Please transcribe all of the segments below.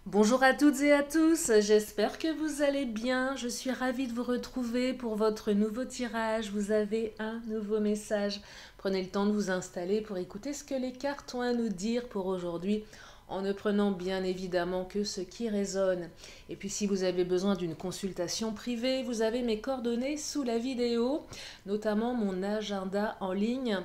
Bonjour à toutes et à tous, j'espère que vous allez bien. Je suis ravie de vous retrouver pour votre nouveau tirage. Vous avez un nouveau message. Prenez le temps de vous installer pour écouter ce que les cartes ont à nous dire pour aujourd'hui, en ne prenant bien évidemment que ce qui résonne. Et puis si vous avez besoin d'une consultation privée, vous avez mes coordonnées sous la vidéo, notamment mon agenda en ligne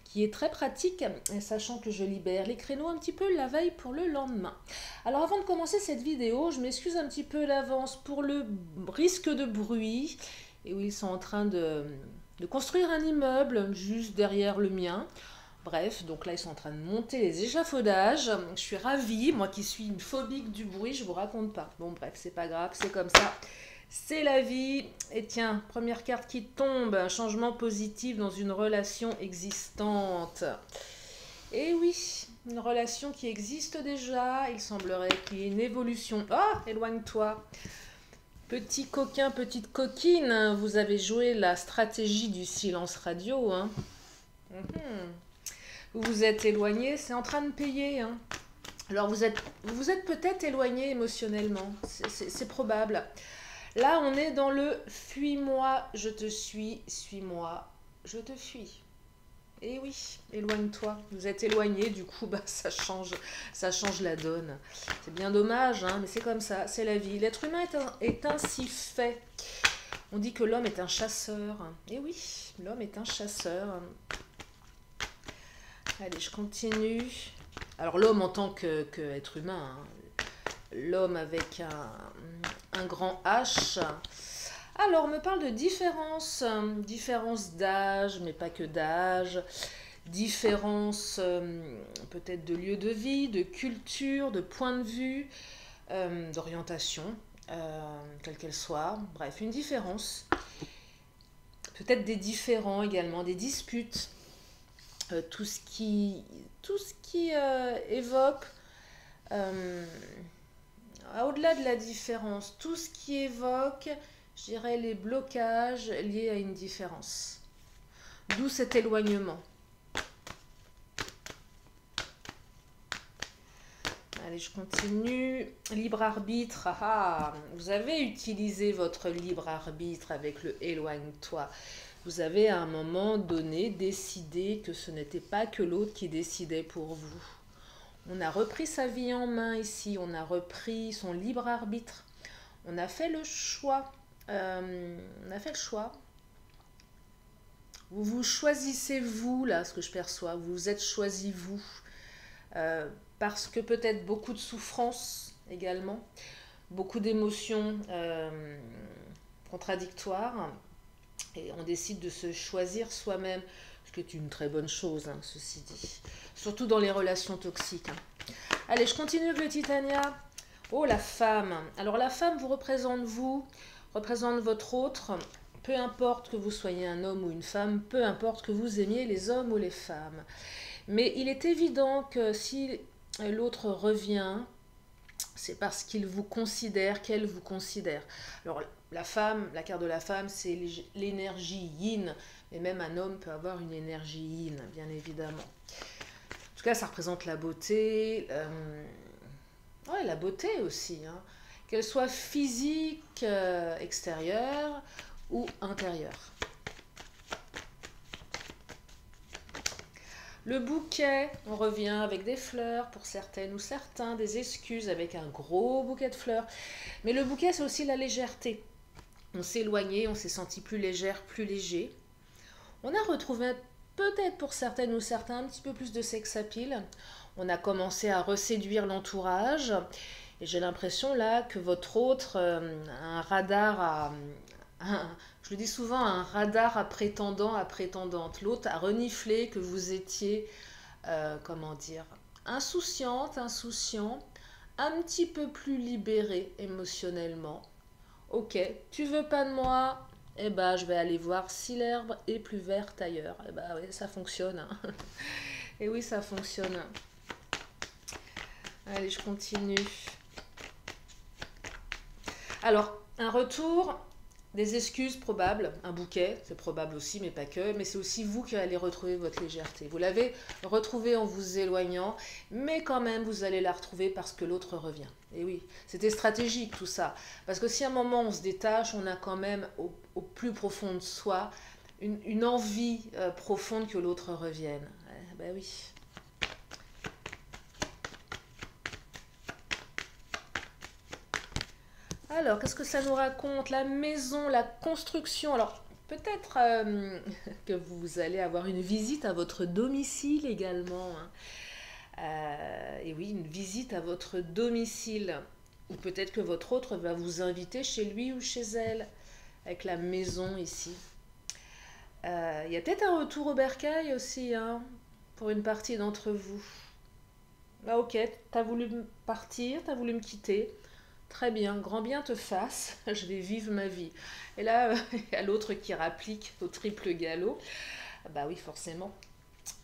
qui est très pratique, sachant que je libère les créneaux un petit peu la veille pour le lendemain. Alors avant de commencer cette vidéo, je m'excuse un petit peu d'avance pour le risque de bruit. Et oui, ils sont en train de construire un immeuble juste derrière le mien. Bref, donc là ils sont en train de monter les échafaudages. Je suis ravie, moi qui suis une phobique du bruit, je vous raconte pas. Bon bref, c'est pas grave, c'est comme ça. C'est la vie. Et tiens, première carte qui tombe, un changement positif dans une relation existante. Et oui, une relation qui existe déjà, il semblerait qu'il y ait une évolution. Ah, éloigne-toi. Petit coquin, petite coquine, vous avez joué la stratégie du silence radio, hein. Mhm. Vous vous êtes éloigné, c'est en train de payer, hein. Alors vous êtes peut-être éloigné émotionnellement, c'est probable. Là, on est dans le fuis-moi, je te suis-moi, je te fuis. Et oui, éloigne-toi. Vous êtes éloigné, du coup, bah, ça change la donne. C'est bien dommage, hein, mais c'est comme ça, c'est la vie. L'être humain est ainsi fait. On dit que l'homme est un chasseur. Et oui, l'homme est un chasseur. Allez, je continue. Alors l'homme en tant que être humain, hein. L'homme avec un grand H. Alors, on me parle de différence, différence d'âge, mais pas que d'âge, différence peut-être de lieu de vie, de culture, de point de vue, d'orientation, quelle qu'elle soit. Bref, une différence. Peut-être des différends également, des disputes, tout ce qui évoque, euh, au-delà de la différence, tout ce qui évoque, je dirais, les blocages liés à une différence. D'où cet éloignement. Allez, je continue. Libre arbitre. Ah, vous avez utilisé votre libre arbitre avec le éloigne-toi. Vous avez à un moment donné décidé que ce n'était pas que l'autre qui décidait pour vous. On a repris sa vie en main ici, on a repris son libre arbitre. On a fait le choix. On a fait le choix. Vous vous choisissez vous, là, ce que je perçois. Vous vous êtes choisi vous. Parce que peut-être beaucoup de souffrance également, beaucoup d'émotions contradictoires, et on décide de se choisir soi-même, ce qui est une très bonne chose, hein, ceci dit, surtout dans les relations toxiques, hein. Allez, je continue avec le Titania. Oh, la femme. Alors la femme vous, représente votre autre. Peu importe que vous soyez un homme ou une femme, peu importe que vous aimiez les hommes ou les femmes. Mais il est évident que si l'autre revient, c'est parce qu'il vous considère, qu'elle vous considère. Alors la femme, la carte de la femme, c'est l'énergie yin, et même un homme peut avoir une énergie yin, bien évidemment. En tout cas, ça représente la beauté, ouais, la beauté aussi, hein. Qu'elle soit physique, extérieure ou intérieure. Le bouquet, on revient avec des fleurs pour certaines ou certains, des excuses avec un gros bouquet de fleurs. Mais le bouquet, c'est aussi la légèreté. On s'est éloigné, on s'est senti plus légère, plus léger. On a retrouvé peut-être pour certaines ou certains un petit peu plus de sex appeal. On a commencé à reséduire l'entourage. Et j'ai l'impression là que votre autre a un radar je le dis souvent, un radar à prétendant, à prétendante. L'autre a reniflé que vous étiez, comment dire, insouciante, insouciant, un petit peu plus libéré émotionnellement. Ok, tu veux pas de moi? Eh ben, je vais aller voir si l'herbe est plus verte ailleurs. Eh ben, oui, ça fonctionne, hein. Et oui, ça fonctionne. Allez, je continue. Alors, un retour Des excuses probables, un bouquet, c'est probable aussi, mais pas que, mais c'est aussi vous qui allez retrouver votre légèreté. Vous l'avez retrouvée en vous éloignant, mais quand même vous allez la retrouver parce que l'autre revient. Et oui, c'était stratégique tout ça, parce que si à un moment on se détache, on a quand même au plus profond de soi une envie profonde que l'autre revienne. Ben oui. Alors, qu'est-ce que ça nous raconte? La maison, la construction. Alors, peut-être que vous allez avoir une visite à votre domicile également, hein. Et oui, une visite à votre domicile. Ou peut-être que votre autre va vous inviter chez lui ou chez elle, avec la maison ici. Il y a peut-être un retour au bercail aussi, hein, pour une partie d'entre vous. Ah ok, t'as voulu partir, t'as voulu me quitter. Très bien, grand bien te fasse, je vais vivre ma vie. Et là, il y a l'autre qui rapplique au triple galop. Bah oui, forcément.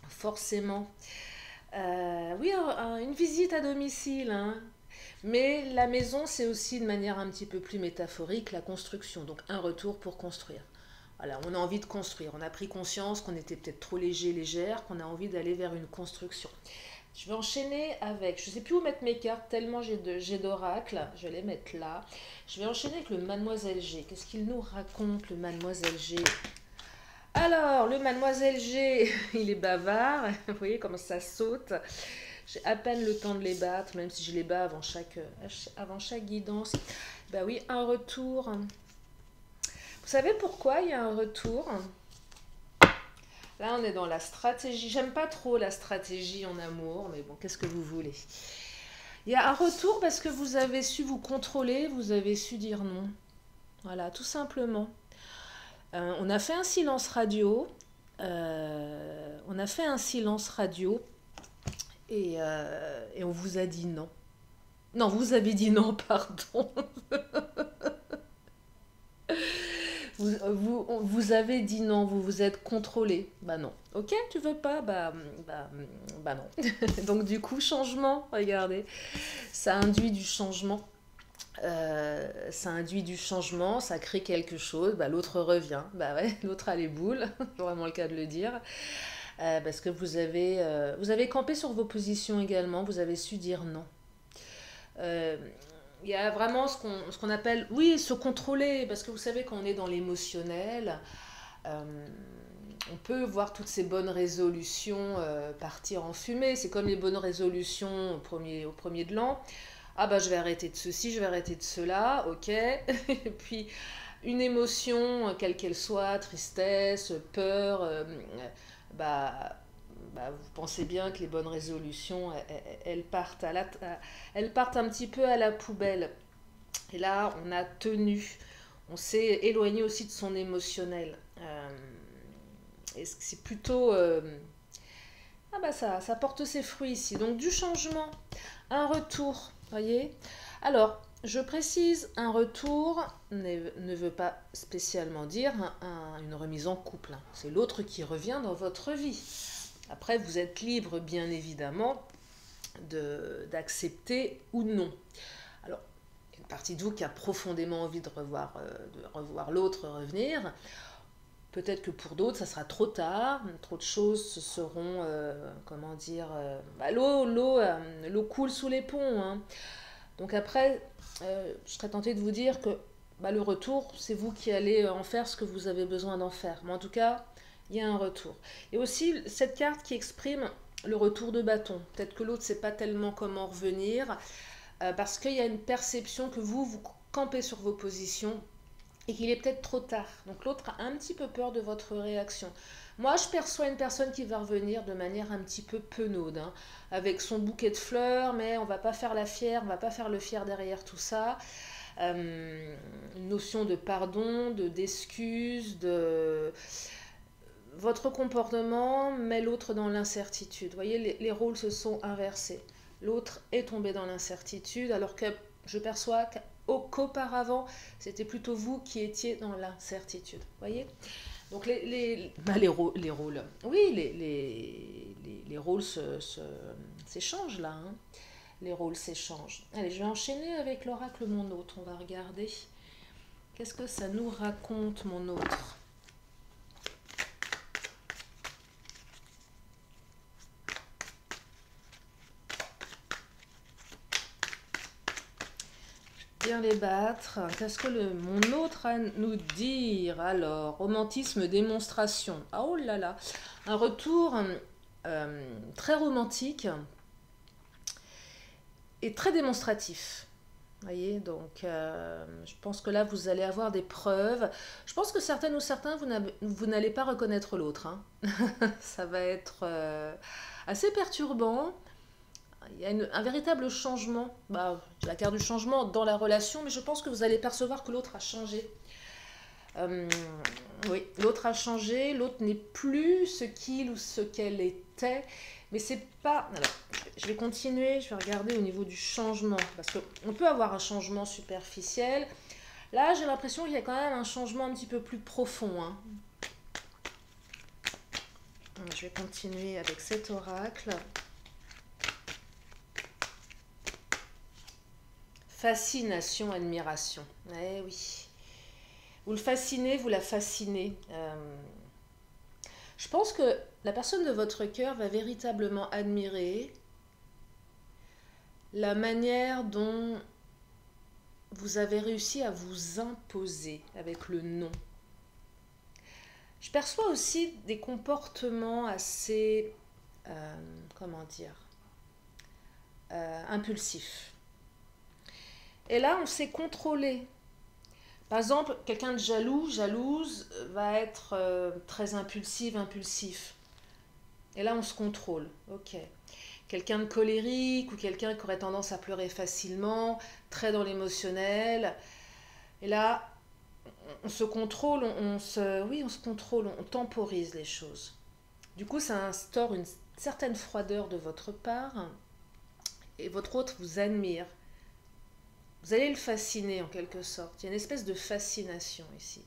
Forcément. Oui, une visite à domicile, hein. Mais la maison, c'est aussi de manière un petit peu plus métaphorique la construction. Donc un retour pour construire. Voilà, on a envie de construire. On a pris conscience qu'on était peut-être trop léger, légère, qu'on a envie d'aller vers une construction. Je vais enchaîner avec, je ne sais plus où mettre mes cartes, tellement j'ai d'oracle, je vais les mettre là. Je vais enchaîner avec le Mademoiselle G. Qu'est-ce qu'il nous raconte, le Mademoiselle G? Alors, le Mademoiselle G, il est bavard, vous voyez comment ça saute. J'ai à peine le temps de les battre, même si je les bats avant chaque guidance. Bah oui, un retour. Vous savez pourquoi il y a un retour? Là, on est dans la stratégie. J'aime pas trop la stratégie en amour, mais bon, qu'est-ce que vous voulez? Il y a un retour parce que vous avez su vous contrôler, vous avez su dire non. Voilà, tout simplement. On a fait un silence radio. On a fait un silence radio et on vous a dit non. Non, vous avez dit non, pardon. Vous avez dit non, vous vous êtes contrôlé. Bah non. Ok, tu veux pas? Bah non. Donc du coup, changement, regardez. Ça induit du changement. Ça induit du changement, ça crée quelque chose. Bah, l'autre revient. Bah ouais, l'autre a les boules. C'est vraiment le cas de le dire. Parce que vous avez campé sur vos positions également. Vous avez su dire non. Euh, il y a vraiment ce qu'on appelle, oui, se contrôler, parce que vous savez, quand on est dans l'émotionnel, euh, on peut voir toutes ces bonnes résolutions partir en fumée. C'est comme les bonnes résolutions au premier de l'an. Ah bah je vais arrêter de ceci, je vais arrêter de cela, ok. Et puis une émotion, quelle qu'elle soit, tristesse, peur, bah vous pensez bien que les bonnes résolutions, elles partent, elles partent un petit peu à la poubelle. Et là, on a tenu, on s'est éloigné aussi de son émotionnel. Et c'est plutôt... ah bah ça porte ses fruits ici. Donc du changement, un retour, voyez. Alors, je précise, un retour ne veut pas spécialement dire une remise en couple. C'est l'autre qui revient dans votre vie. Après, vous êtes libre, bien évidemment, d'accepter ou non. Alors, il y a une partie de vous qui a profondément envie de revoir l'autre revenir. Peut-être que pour d'autres, ça sera trop tard. Trop de choses se seront, comment dire, l'eau coule sous les ponts, hein. Donc après, je serais tentée de vous dire que le retour, c'est vous qui allez en faire ce que vous avez besoin d'en faire. Mais en tout cas, il y a un retour. Et aussi cette carte qui exprime le retour de bâton. Peut-être que l'autre ne sait pas tellement comment revenir, parce qu'il y a une perception que vous campez sur vos positions et qu'il est peut-être trop tard. Donc l'autre a un petit peu peur de votre réaction. Moi, je perçois une personne qui va revenir de manière un petit peu penaude, hein, avec son bouquet de fleurs, mais on va pas faire la fière, on va pas faire le fier derrière tout ça. Une notion de pardon, d'excuse, votre comportement met l'autre dans l'incertitude. Vous voyez, les rôles se sont inversés. L'autre est tombé dans l'incertitude, alors que je perçois qu'auparavant, c'était plutôt vous qui étiez dans l'incertitude. Vous voyez? Donc les rôles, oui, les rôles s'échangent là, hein. Les rôles s'échangent. Allez, je vais enchaîner avec l'oracle Mon Hôte. On va regarder Qu'est-ce que ça nous raconte, mon autre? Bien les battre. Qu'est-ce que mon autre a à nous dire? Alors, romantisme, démonstration. Ah, oh là là, un retour très romantique et très démonstratif. Vous voyez, donc je pense que là, vous allez avoir des preuves. Je pense que certaines ou certains, vous n'allez pas reconnaître l'autre, hein. Ça va être assez perturbant. Il y a un véritable changement, bah, la carte du changement dans la relation, mais je pense que vous allez percevoir que l'autre a changé. Euh, oui, l'autre a changé, l'autre n'est plus ce qu'il ou ce qu'elle était, mais c'est pas... Alors, je vais continuer, je vais regarder au niveau du changement, parce qu'on peut avoir un changement superficiel. Là, j'ai l'impression qu'il y a quand même un changement un petit peu plus profond, hein. Je vais continuer avec cet oracle. Fascination, admiration. Eh oui. Vous le fascinez, vous la fascinez. Je pense que la personne de votre cœur va véritablement admirer la manière dont vous avez réussi à vous imposer avec le non. Je perçois aussi des comportements assez, comment dire, impulsifs. Et là, on s'est contrôlé. Par exemple, quelqu'un de jaloux, jalouse, va être très impulsif, impulsif. Et là, on se contrôle. Ok. Quelqu'un de colérique ou quelqu'un qui aurait tendance à pleurer facilement, très dans l'émotionnel. Et là, on se contrôle, oui, on se contrôle, on temporise les choses. Du coup, ça instaure une certaine froideur de votre part et votre autre vous admire. Vous allez le fasciner en quelque sorte. Il y a une espèce de fascination ici.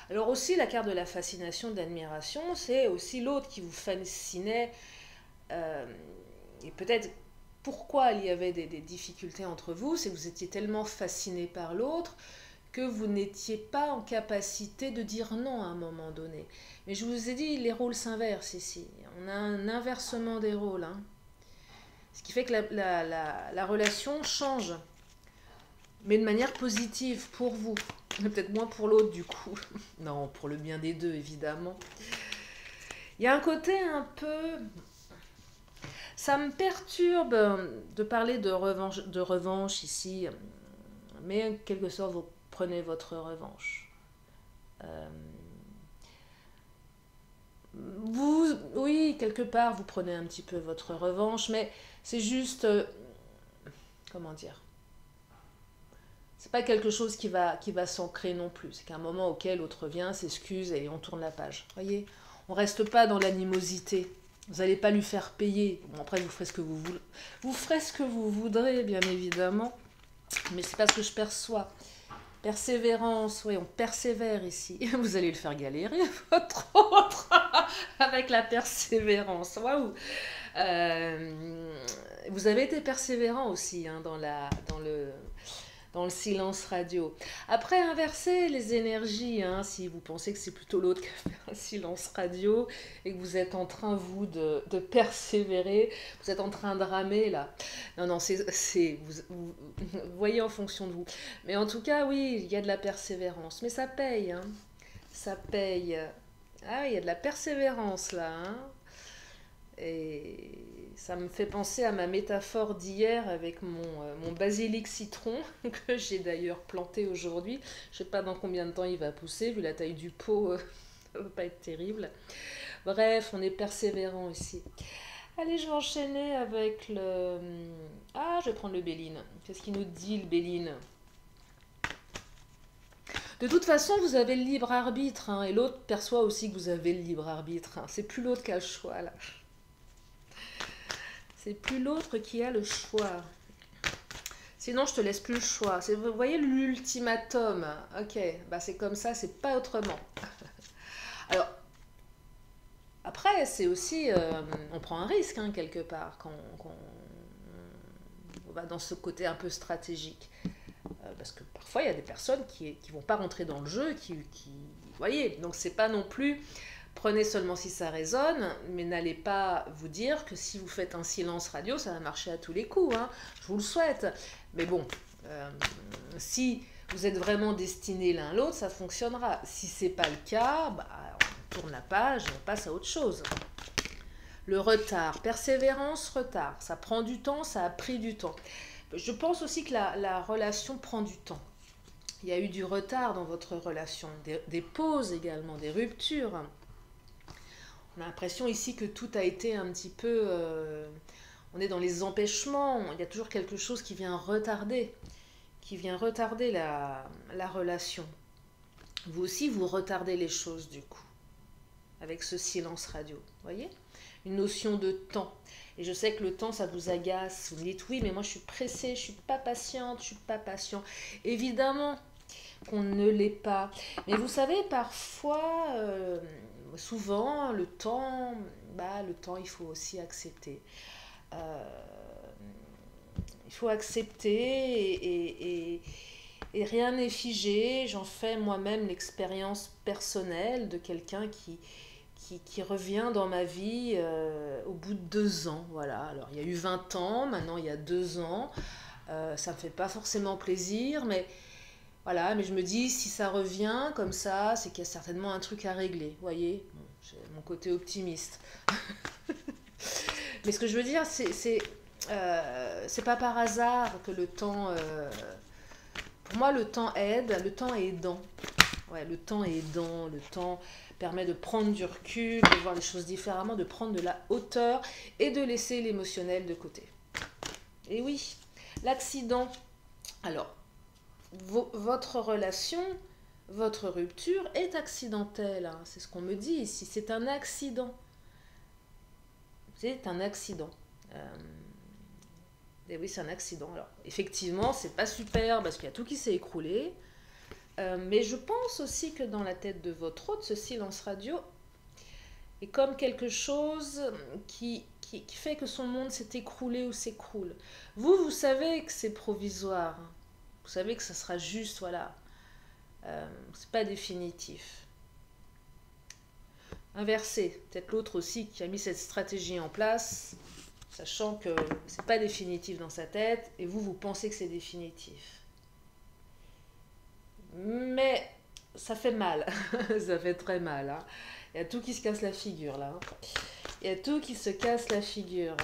Alors aussi, la carte de la fascination, de l'admiration, c'est aussi l'autre qui vous fascinait. Et peut-être pourquoi il y avait des difficultés entre vous, c'est que vous étiez tellement fasciné par l'autre que vous n'étiez pas en capacité de dire non à un moment donné. Mais je vous ai dit, les rôles s'inversent ici. On a un inversement des rôles, hein. Ce qui fait que la relation change, mais de manière positive pour vous. Peut-être moins pour l'autre du coup. Non, pour le bien des deux, évidemment. Il y a un côté un peu... Ça me perturbe de parler de revanche ici, mais en quelque sorte, vous prenez votre revanche. Oui, quelque part, vous prenez un petit peu votre revanche, mais c'est juste... comment dire? C'est pas quelque chose qui va s'ancrer non plus. C'est qu'à un moment auquel l'autre vient, s'excuse et on tourne la page. Voyez, on reste pas dans l'animosité. Vous n'allez pas lui faire payer. Bon, après, vous ferez ce que vous voulez. Vous ferez ce que vous voudrez, bien évidemment. Mais c'est pas ce que je perçois. Persévérance, oui, on persévère ici. Vous allez le faire galérer, votre autre, avec la persévérance. Waouh! Vous avez été persévérant aussi hein, dans le silence radio. Après, inversez les énergies, hein, si vous pensez que c'est plutôt l'autre qui a fait un silence radio et que vous êtes en train, vous, de persévérer, vous êtes en train de ramer, là. Non, vous voyez en fonction de vous. Mais en tout cas, oui, il y a de la persévérance. Mais ça paye, hein. Ça paye. Ah, il y a de la persévérance, là, hein. Et ça me fait penser à ma métaphore d'hier avec mon basilic citron, que j'ai d'ailleurs planté aujourd'hui. Je ne sais pas dans combien de temps il va pousser, vu la taille du pot, ça ne va pas être terrible. Bref, on est persévérant ici. Allez, je vais enchaîner avec le... Ah, je vais prendre le Béline. Qu'est-ce qu'il nous dit, le Béline? De toute façon, vous avez le libre arbitre, hein, et l'autre perçoit aussi que vous avez le libre arbitre. Hein. C'est plus l'autre qui a le choix, là. C'est plus l'autre qui a le choix. Sinon, je te laisse plus le choix. Vous voyez l'ultimatum. Ok, bah c'est comme ça, c'est pas autrement. Alors, après, c'est aussi... on prend un risque, hein, quelque part, quand on va dans ce côté un peu stratégique. Parce que parfois, il y a des personnes qui vont pas rentrer dans le jeu, vous voyez, donc c'est pas non plus, prenez seulement si ça résonne, mais n'allez pas vous dire que si vous faites un silence radio, ça va marcher à tous les coups, hein. Je vous le souhaite. Mais bon, si vous êtes vraiment destinés l'un à l'autre, ça fonctionnera. Si c'est pas le cas, bah, on tourne la page et on passe à autre chose. Le retard, persévérance, retard, ça prend du temps, ça a pris du temps. Je pense aussi que la relation prend du temps. Il y a eu du retard dans votre relation, des pauses également, des ruptures. On a l'impression ici que tout a été un petit peu... on est dans les empêchements, il y a toujours quelque chose qui vient retarder la relation. Vous aussi, vous retardez les choses du coup, avec ce silence radio, voyez? Une notion de temps. Et je sais que le temps, ça vous agace. Vous me dites, oui, mais moi je suis pressée, je ne suis pas patiente, je ne suis pas patient. Évidemment qu'on ne l'est pas. Mais vous savez, parfois, souvent, le temps, il faut aussi accepter. Il faut accepter et rien n'est figé. J'en fais moi-même l'expérience personnelle de quelqu'un qui revient dans ma vie au bout de 2 ans. Voilà. Alors, il y a eu 20 ans, maintenant il y a 2 ans. Ça ne me fait pas forcément plaisir, mais voilà. Mais je me dis, si ça revient comme ça, c'est qu'il y a certainement un truc à régler. Vous voyez, bon, j'ai mon côté optimiste. Mais ce que je veux dire, c'est pas par hasard que le temps... pour moi, le temps aide, le temps est aidant. Ouais, le temps est aidant, le temps permet de prendre du recul, de voir les choses différemment, de prendre de la hauteur et de laisser l'émotionnel de côté. Et oui, l'accident. Alors, votre relation, votre rupture est accidentelle, hein, c'est ce qu'on me dit ici, c'est un accident. C'est un accident. Et oui, c'est un accident. Alors, effectivement, c'est pas super parce qu'il y a tout qui s'est écroulé. Mais je pense aussi que dans la tête de votre hôte, ce silence radio est comme quelque chose qui fait que son monde s'est écroulé ou s'écroule. Vous savez que c'est provisoire. Vous savez que ça sera juste, voilà. C'est pas définitif. Inversé, peut-être l'autre aussi qui a mis cette stratégie en place, sachant que c'est pas définitif dans sa tête, et vous pensez que c'est définitif. Mais ça fait mal, ça fait très mal. Hein. Il y a tout qui se casse la figure là. Il y a tout qui se casse la figure.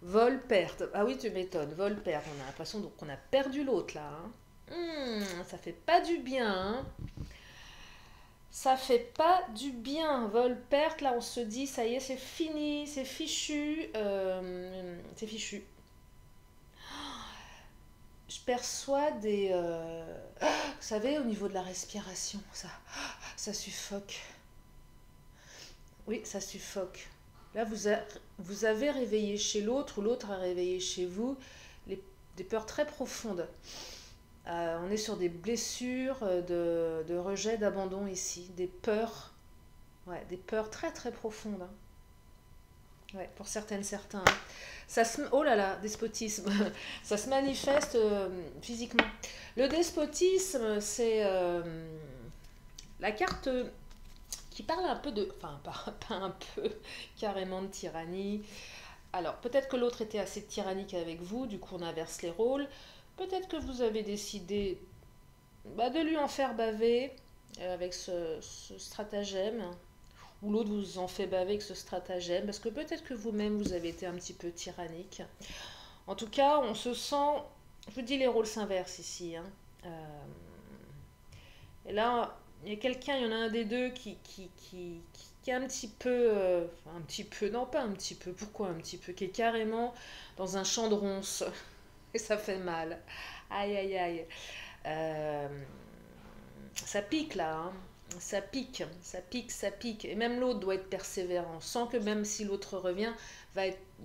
Vol-perte. Ah oui, tu m'étonnes. Vol-perte. On a l'impression qu'on a perdu l'autre là. Hein. Ça fait pas du bien. Hein. Ça fait pas du bien. Vol-perte, là on se dit, ça y est, c'est fini, c'est fichu. C'est fichu. Je perçois des... vous savez, au niveau de la respiration, ça suffoque. Oui, ça suffoque. Là, vous avez réveillé chez l'autre, ou l'autre a réveillé chez vous, des peurs très profondes. On est sur des blessures de rejet, d'abandon ici. Des peurs très très profondes. Hein. Ouais, pour certaines, certains. Oh là là, despotisme. Ça se manifeste physiquement. Le despotisme, c'est la carte qui parle un peu de... Enfin, pas un peu, carrément de tyrannie. Alors, peut-être que l'autre était assez tyrannique avec vous, du coup on inverse les rôles. Peut-être que vous avez décidé de lui en faire baver avec ce stratagème. Ou l'autre vous en fait baver avec ce stratagème, parce que peut-être que vous-même vous avez été un petit peu tyrannique. En tout cas, on se sent, je vous dis, les rôles s'inversent ici. Hein. Et là, il y a quelqu'un, il y en a un des deux qui est un petit peu, non pas un petit peu, pourquoi un petit peu, qui est carrément dans un champ de ronces. Et ça fait mal. Aïe, aïe, aïe. Ça pique là, hein. Ça pique, ça pique, ça pique. Et même l'autre doit être persévérant, sans que même si l'autre revient,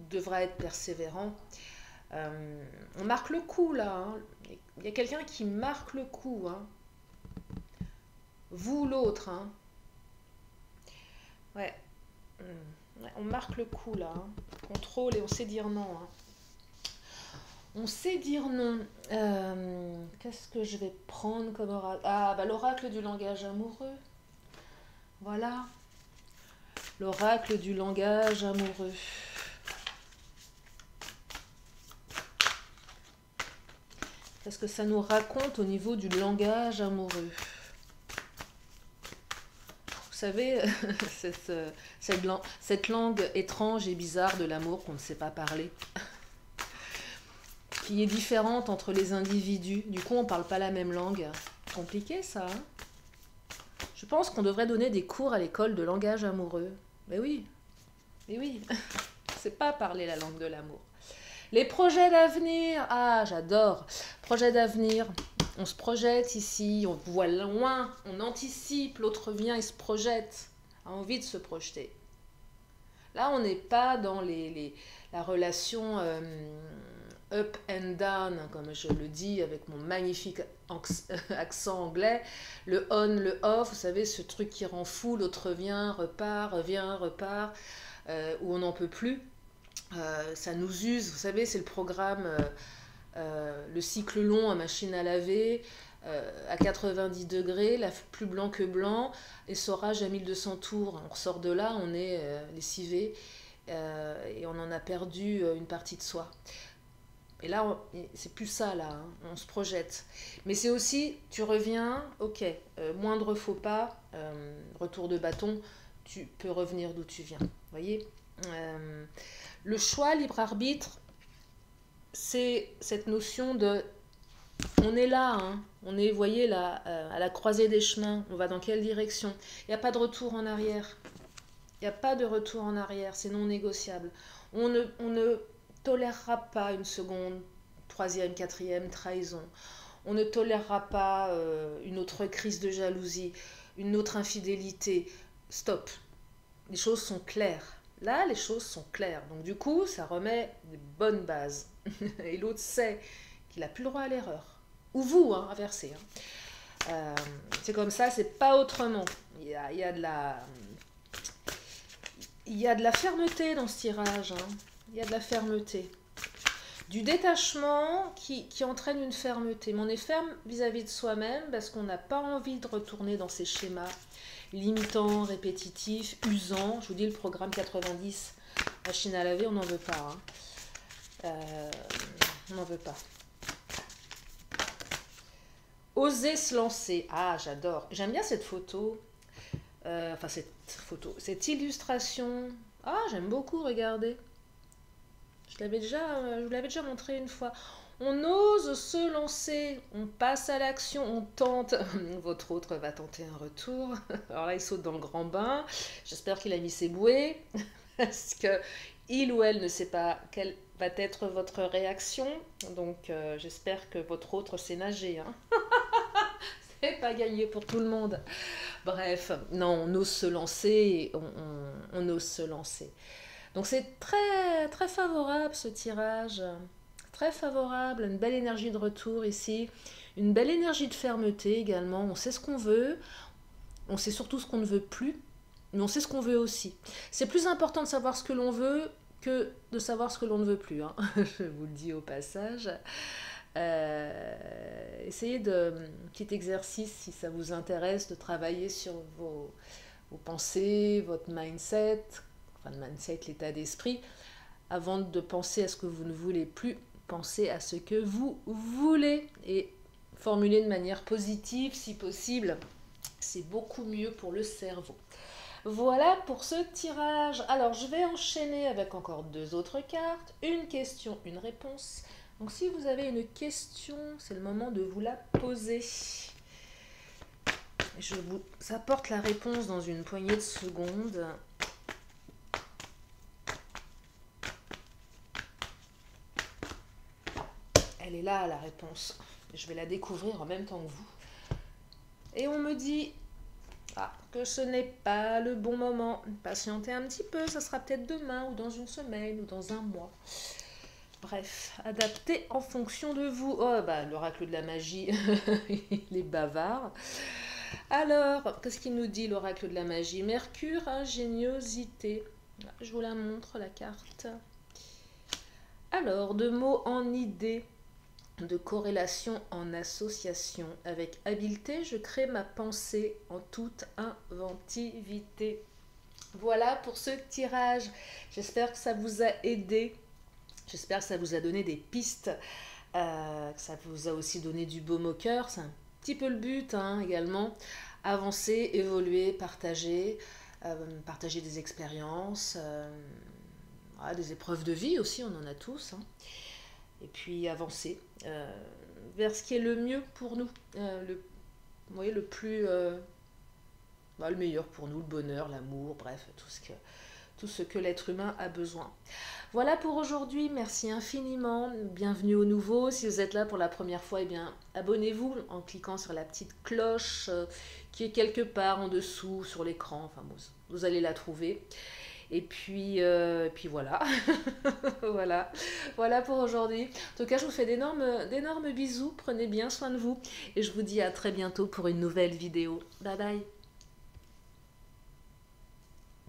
devra être persévérant. On marque le coup là. Hein. Il y a quelqu'un qui marque le coup. Hein. Vous, l'autre. Hein. Ouais. On marque le coup là. Hein. Contrôle et on sait dire non. Hein. On sait dire non. Qu'est-ce que je vais prendre comme oracle? Ah, bah l'oracle du langage amoureux. Voilà. L'oracle du langage amoureux. Qu'est-ce que ça nous raconte au niveau du langage amoureux? Vous savez, cette langue étrange et bizarre de l'amour qu'on ne sait pas parler, qui est différente entre les individus. Du coup, on ne parle pas la même langue. Compliqué ça, hein? Je pense qu'on devrait donner des cours à l'école de langage amoureux. Mais oui, c'est pas parler la langue de l'amour. Les projets d'avenir, ah j'adore. Projets d'avenir, on se projette ici, on voit loin, on anticipe, l'autre vient et se projette, a envie de se projeter. Là, on n'est pas dans la relation up and down, comme je le dis avec mon magnifique accent anglais, le on, le off, vous savez, ce truc qui rend fou, l'autre vient, repart, revient, repart, où on n'en peut plus. Ça nous use, vous savez, c'est le programme, le cycle long à machine à laver, à 90 degrés, plus blanc que blanc, essorage à 1200 tours. On ressort de là, on est lessivé et on en a perdu une partie de soi. Et là, c'est plus ça, là, hein, on se projette. Mais c'est aussi, tu reviens, ok, moindre faux pas, retour de bâton, tu peux revenir d'où tu viens. Vous voyez, le choix, libre arbitre, c'est cette notion de... On est là, hein, on est, vous voyez, là, à la croisée des chemins, on va dans quelle direction? Il n'y a pas de retour en arrière. Il n'y a pas de retour en arrière, c'est non négociable. On ne tolérera pas une seconde, troisième, quatrième trahison. On ne tolérera pas une autre crise de jalousie, une autre infidélité. Stop. Les choses sont claires. Là, les choses sont claires. Donc du coup, ça remet des bonnes bases. Et l'autre sait qu'il n'a plus le droit à l'erreur. Ou vous, hein, inversé. Hein. C'est comme ça, c'est pas autrement. Il y a de la fermeté dans ce tirage. Hein. Il y a de la fermeté. Du détachement qui entraîne une fermeté. Mais on est ferme vis-à-vis de soi-même parce qu'on n'a pas envie de retourner dans ces schémas limitants, répétitifs, usants. Je vous dis, le programme 90, machine à laver, on n'en veut pas. Hein. On n'en veut pas. Oser se lancer. Ah, j'adore. J'aime bien cette photo. Cette illustration. Ah, j'aime beaucoup, regardez. Je vous l'avais déjà montré une fois. On ose se lancer, on passe à l'action, on tente. Votre autre va tenter un retour. Alors là, il saute dans le grand bain. J'espère qu'il a mis ses bouées. Parce que il ou elle ne sait pas quelle va être votre réaction. Donc, j'espère que votre autre sait nager. Hein. C'est pas gagné pour tout le monde. Bref, non, on ose se lancer. On ose se lancer. Donc, c'est très, très favorable ce tirage. Très favorable, une belle énergie de retour ici, une belle énergie de fermeté également. On sait ce qu'on veut, on sait surtout ce qu'on ne veut plus, mais on sait ce qu'on veut aussi. C'est plus important de savoir ce que l'on veut que de savoir ce que l'on ne veut plus. Hein. Je vous le dis au passage. Essayez petit exercice si ça vous intéresse de travailler sur vos pensées, votre mindset, enfin le mindset, l'état d'esprit, avant de penser à ce que vous ne voulez plus. Pensez à ce que vous voulez et formulez de manière positive si possible. C'est beaucoup mieux pour le cerveau. Voilà pour ce tirage. Alors, je vais enchaîner avec encore 2 autres cartes. Une question, une réponse. Donc, si vous avez une question, c'est le moment de vous la poser. Je vous apporte la réponse dans une poignée de secondes. Elle est là, la réponse. Je vais la découvrir en même temps que vous. Et on me dit que ce n'est pas le bon moment. Patientez un petit peu, ça sera peut-être demain ou dans une semaine ou dans un mois. Bref, adaptez en fonction de vous. Oh, bah, l'oracle de la magie, il est bavard. Alors, qu'est-ce qu'il nous dit, l'oracle de la magie? Mercure, ingéniosité. Je vous la montre, la carte. Alors, de mots en idée, de corrélation en association. Avec habileté, je crée ma pensée en toute inventivité. Voilà pour ce tirage. J'espère que ça vous a aidé. J'espère que ça vous a donné des pistes, que ça vous a aussi donné du baume au cœur. C'est un petit peu le but hein, également. Avancer, évoluer, partager des expériences, des épreuves de vie aussi, on en a tous. Hein. Et puis avancer vers ce qui est le mieux pour nous, vous voyez, le meilleur pour nous, le bonheur, l'amour, bref, tout ce que l'être humain a besoin. Voilà pour aujourd'hui, merci infiniment, bienvenue au nouveau. Si vous êtes là pour la première fois, eh bien, abonnez-vous en cliquant sur la petite cloche qui est quelque part en dessous sur l'écran, enfin vous allez la trouver. Et puis voilà. Voilà pour aujourd'hui. En tout cas, je vous fais d'énormes bisous. Prenez bien soin de vous. Et je vous dis à très bientôt pour une nouvelle vidéo. Bye bye.